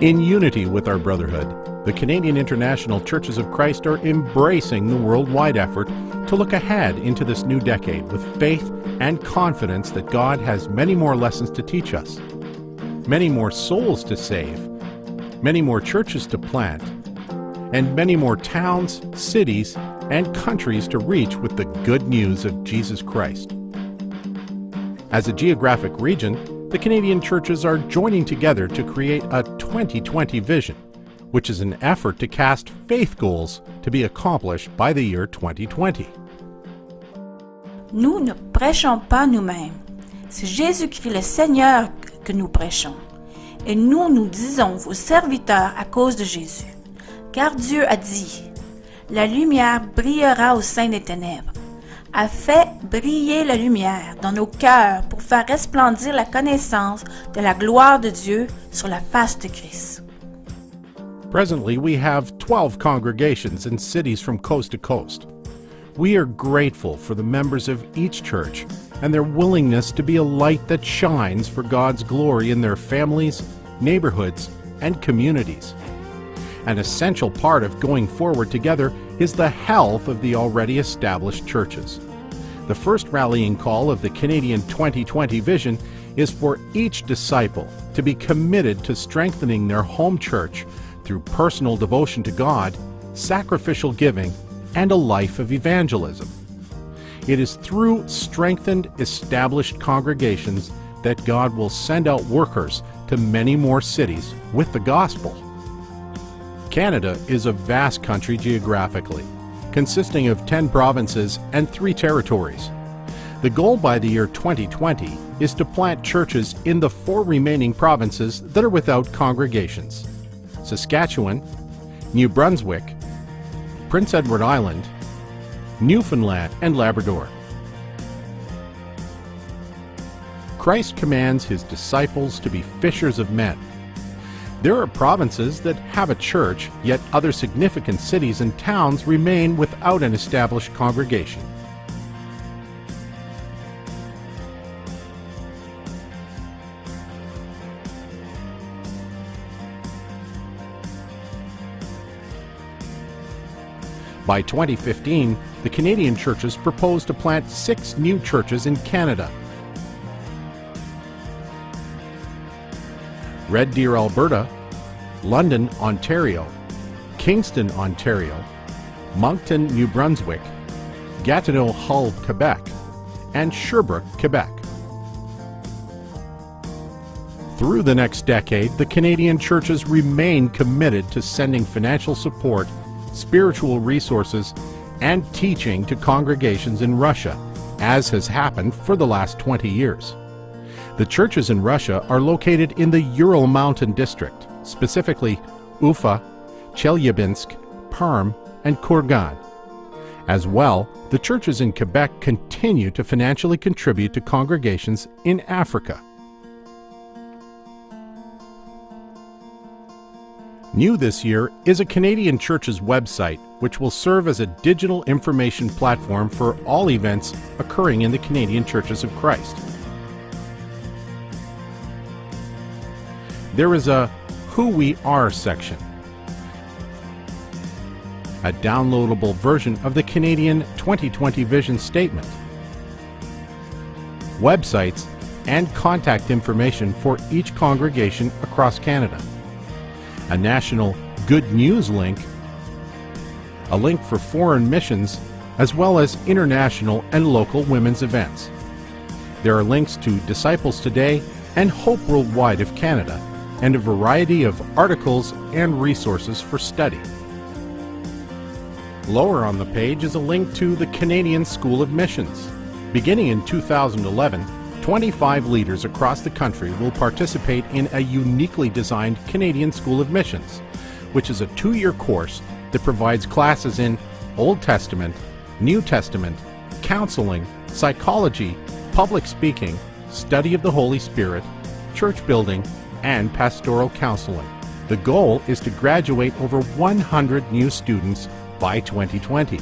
In unity with our brotherhood, the Canadian International Churches of Christ are embracing the worldwide effort to look ahead into this new decade with faith and confidence that God has many more lessons to teach us, many more souls to save, many more churches to plant, and many more towns, cities, and countries to reach with the good news of Jesus Christ. As a geographic region, the Canadian churches are joining together to create a 2020 vision, which is an effort to cast faith goals to be accomplished by the year 2020. Nous ne prêchons pas nous-mêmes. C'est Jésus-Christ le Seigneur que nous prêchons. Et nous nous disons vos serviteurs à cause de Jésus. Car Dieu a dit, « La lumière brillera au sein des ténèbres. » A fait briller la lumière dans nos cœurs pour faire resplendir la connaissance de la gloire de Dieu sur la face de Christ. Presently, we have 12 congregations in cities from coast to coast. We are grateful for the members of each church and their willingness to be a light that shines for God's glory in their families, neighborhoods, and communities. An essential part of going forward together is the health of the already established churches. The first rallying call of the Canadian 2020 vision is for each disciple to be committed to strengthening their home church through personal devotion to God, sacrificial giving, and a life of evangelism. It is through strengthened, established congregations that God will send out workers to many more cities with the gospel. Canada is a vast country geographically, consisting of 10 provinces and 3 territories. The goal by the year 2020 is to plant churches in the 4 remaining provinces that are without congregations: Saskatchewan, New Brunswick, Prince Edward Island, Newfoundland and Labrador. Christ commands his disciples to be fishers of men. There are provinces that have a church, yet other significant cities and towns remain without an established congregation. By 2015, the Canadian churches propose to plant 6 new churches in Canada. Red Deer, Alberta, London, Ontario, Kingston, Ontario, Moncton, New Brunswick, Gatineau, Hull, Quebec, and Sherbrooke, Quebec. Through the next decade, the Canadian churches remain committed to sending financial support, spiritual resources, and teaching to congregations in Russia, as has happened for the last 20 years. The churches in Russia are located in the Ural Mountain District, specifically Ufa, Chelyabinsk, Perm, and Kurgan. As well, the churches in Quebec continue to financially contribute to congregations in Africa. New this year is a Canadian church's website, which will serve as a digital information platform for all events occurring in the Canadian Churches of Christ. There is a Who We Are section, a downloadable version of the Canadian 2020 Vision Statement, websites, and contact information for each congregation across Canada, a national Good News link, a link for foreign missions, as well as international and local women's events. There are links to Disciples Today and Hope Worldwide of Canada, and a variety of articles and resources for study. Lower on the page is a link to the Canadian School of Missions. Beginning in 2011, 25 leaders across the country will participate in a uniquely designed Canadian School of Missions, which is a 2-year course that provides classes in Old Testament, New Testament, counseling, psychology, public speaking, study of the Holy Spirit, church building, and pastoral counseling. The goal is to graduate over 100 new students by 2020.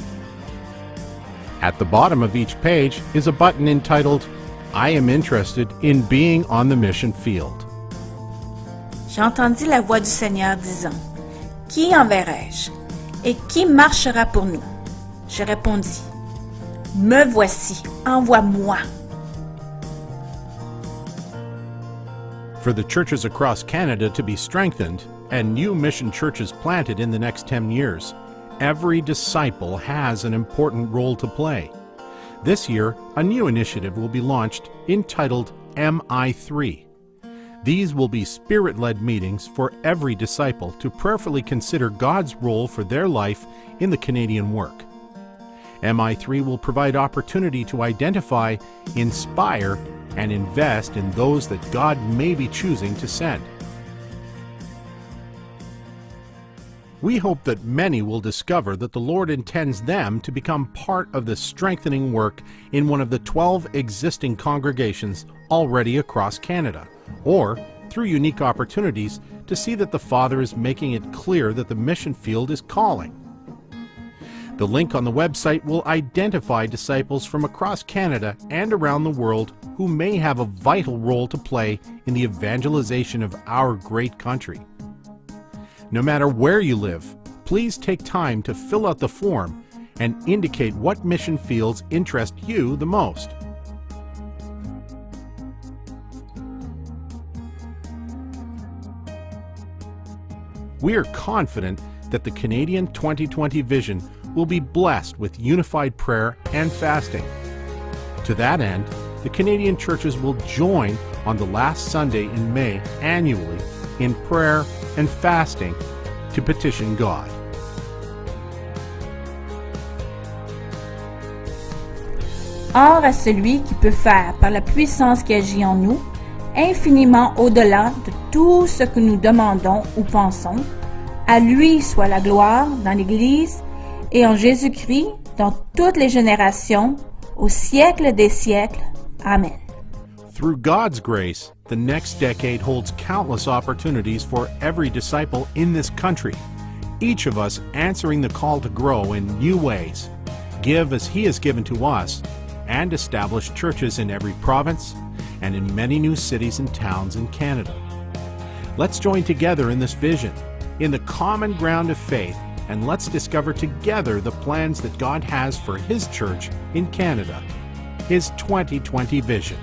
At the bottom of each page is a button entitled, I am interested in being on the mission field. j'entendis la voix du Seigneur disant, « Qui enverrai-je? Et qui marchera pour nous? » Je répondis, « Me voici, envoie-moi. » For the churches across Canada to be strengthened and new mission churches planted in the next 10 years, every disciple has an important role to play. This year, a new initiative will be launched entitled MI3. These will be Spirit-led meetings for every disciple to prayerfully consider God's role for their life in the Canadian work. MI3 will provide opportunity to identify, inspire, and invest in those that God may be choosing to send. We hope that many will discover that the Lord intends them to become part of the strengthening work in one of the 12 existing congregations already across Canada, or through unique opportunities to see that the Father is making it clear that the mission field is calling. The link on the website will identify disciples from across Canada and around the world who may have a vital role to play in the evangelization of our great country. No matter where you live, please take time to fill out the form and indicate what mission fields interest you the most. We are confident that the Canadian 2020 vision will be blessed with unified prayer and fasting. To that end, the Canadian churches will join on the last Sunday in May annually in prayer and fasting to petition God. Or à celui qui peut faire par la puissance qui agit en nous, infiniment au-delà de tout ce que nous demandons ou pensons, à lui soit la gloire dans l'Église et en Jésus-Christ dans toutes les générations, au siècle des siècles. Amen. Through God's grace, the next decade holds countless opportunities for every disciple in this country, each of us answering the call to grow in new ways, give as He has given to us, and establish churches in every province and in many new cities and towns in Canada. Let's join together in this vision, in the common ground of faith, and let's discover together the plans that God has for His church in Canada, His 2020 vision.